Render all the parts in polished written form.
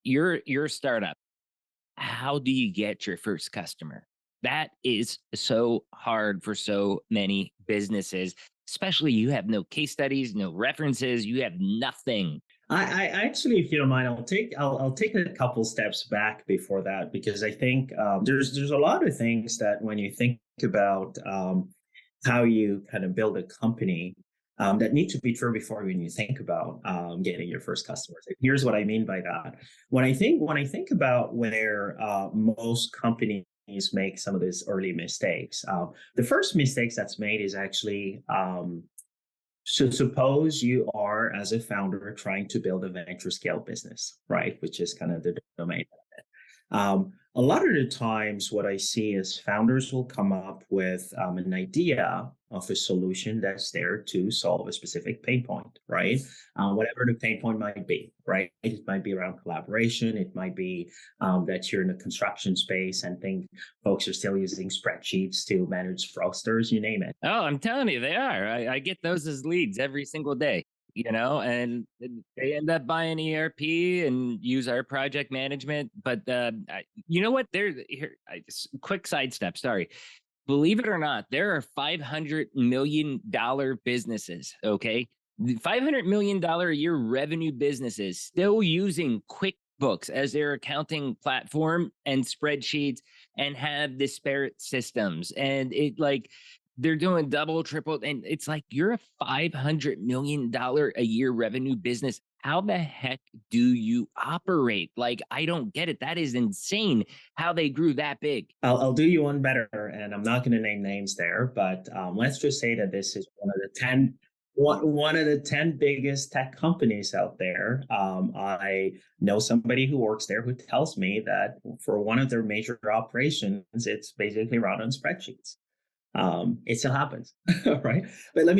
You're a startup. How do you get your first customer? That is so hard for so many businesses, especially you have no case studies, no references, you have nothing. I actually, if you don't mind, I'll take a couple steps back before that because I think there's a lot of things that when you think about how you kind of build a company that need to be true before when you think about getting your first customers. Here's what I mean by that. When I think about where most companies make some of these early mistakes, the first mistakes that's made is actually so suppose you are, as a founder, trying to build a venture scale business, right? Which is kind of the domain. A lot of the times, what I see is founders will come up with an idea of a solution that's there to solve a specific pain point, right? Whatever the pain point might be, right? It might be around collaboration. It might be that you're in the construction space and think folks are still using spreadsheets to manage Strausters, you name it. Oh, I'm telling you, they are. I get those as leads every single day, and they end up buying ERP and use our project management. But you know what? Quick sidestep. Sorry. Believe it or not, there are $500 million businesses. Okay. $500 million a year revenue businesses still using QuickBooks as their accounting platform and spreadsheets and have disparate systems. And they're doing double, triple, and it's like you're a $500 million a year revenue business. How the heck do you operate? Like, I don't get it. That is insane how they grew that big. I'll do you one better, and I'm not going to name names there, but let's just say that this is one of the 10 biggest tech companies out there. I know somebody who works there who tells me that for one of their major operations, it's basically run on spreadsheets. It still happens, right? But let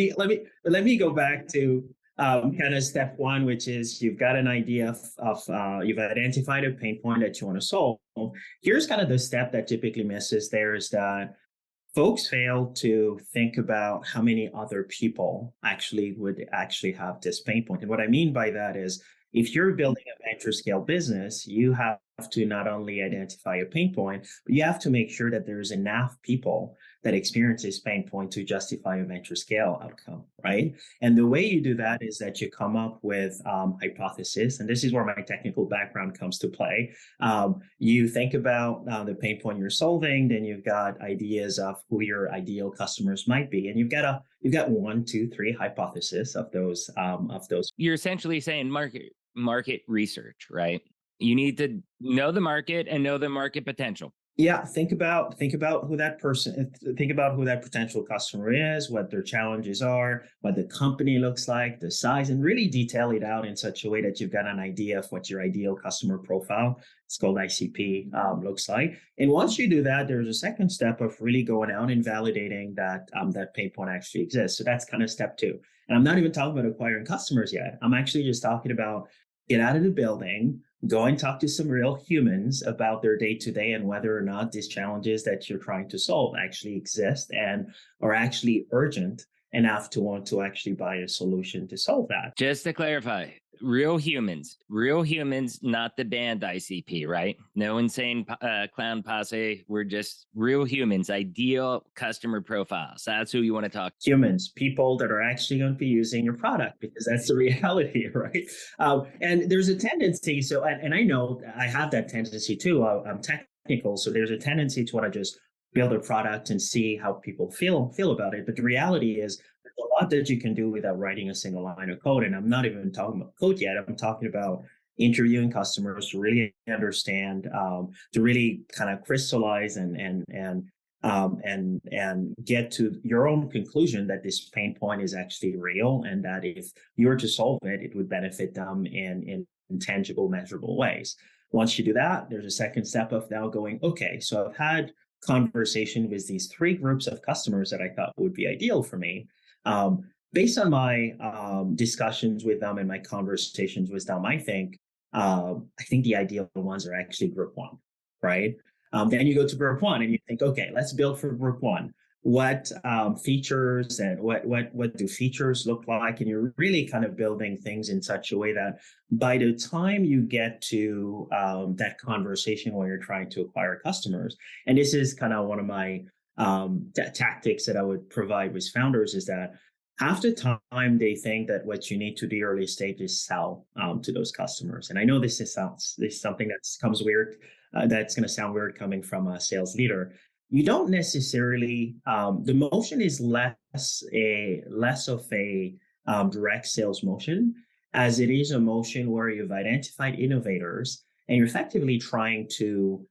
me go back to kind of step one, which is you've got an idea you've identified a pain point that you want to solve. Here's kind of the step that typically misses there is that folks fail to think about how many other people actually would actually have this pain point. And what I mean by that is if you're building a venture scale business, you have to not only identify a pain point, but you have to make sure that there's enough people that experience this pain point to justify a venture scale outcome, right? And the way you do that is that you come up with hypothesis, and this is where my technical background comes to play. You think about the pain point you're solving, then you've got ideas of who your ideal customers might be, and you've got one, two, three hypotheses of those. You're essentially saying market research, right? You need to know the market and know the market potential. Yeah, think about who that potential customer is, what their challenges are, what the company looks like, the size, and really detail it out in such a way that you've got an idea of what your ideal customer profile, it's called ICP, looks like. And once you do that, there's a second step of really going out and validating that that pain point actually exists. So that's kind of step two. And I'm not even talking about acquiring customers yet. I'm actually just talking about get out of the building, go and talk to some real humans about their day to day and whether or not these challenges that you're trying to solve actually exist and are actually urgent enough to want to actually buy a solution to solve that. Just to clarify, real humans, not the band ICP, right? No insane clown posse. We're just real humans, ideal customer profiles. That's who you want to talk. Humans, people that are actually going to be using your product, because that's the reality, right? And there's a tendency. So, and I know I have that tendency too. I'm technical, so there's a tendency to want to just build a product and see how people feel about it. But the reality is, there's a lot that you can do without writing a single line of code. And I'm not even talking about code yet. I'm talking about interviewing customers to really understand, to really kind of crystallize and get to your own conclusion that this pain point is actually real, and that if you were to solve it, it would benefit them in tangible, measurable ways. Once you do that, there's a second step of now going, okay, so I've had conversation with these three groups of customers that I thought would be ideal for me. Based on my discussions with them and my conversations with them, I think the ideal ones are actually group one, right? Then you go to group one and you think, okay, let's build for group one. what features and what do features look like, and you're really kind of building things in such a way that by the time you get to that conversation where you're trying to acquire customers, and this is kind of one of my tactics that I would provide with founders, is that half the time they think that what you need to do early stage is sell to those customers. And I know this is something that comes weird. That's going to sound weird coming from a sales leader. You don't necessarily, the motion is less of a direct sales motion, as it is a motion where you've identified innovators and you're effectively trying to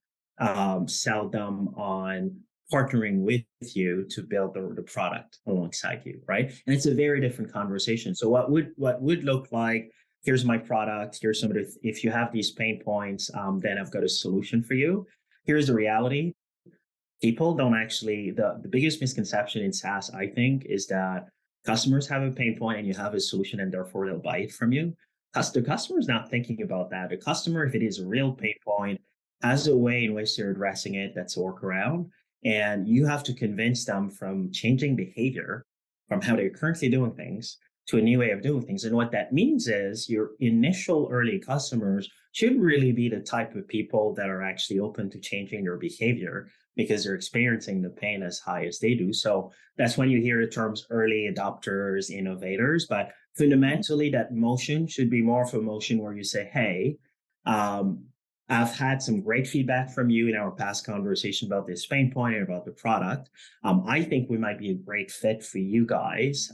sell them on partnering with you to build the product alongside you, right? And it's a very different conversation. So what would look like, here's my product, here's some of the, if you have these pain points, then I've got a solution for you. Here's the reality. People don't actually, the biggest misconception in SaaS, I think, is that customers have a pain point and you have a solution and therefore they'll buy it from you. The customer is not thinking about that. The customer, if it is a real pain point, has a way in which they're addressing it that's a workaround. And you have to convince them from changing behavior from how they're currently doing things to a new way of doing things. And what that means is your initial early customers should really be the type of people that are actually open to changing their behavior because they're experiencing the pain as high as they do. So that's when you hear the terms early adopters, innovators. But fundamentally, that motion should be more of a motion where you say, hey, I've had some great feedback from you in our past conversation about this pain point and about the product. I think we might be a great fit for you guys.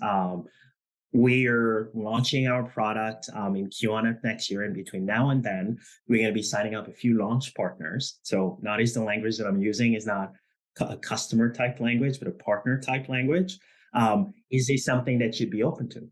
We're launching our product in Q1 of next year. And between now and then, we're going to be signing up a few launch partners. So notice the language that I'm using is not a customer type language, but a partner type language. Is this something that you'd be open to?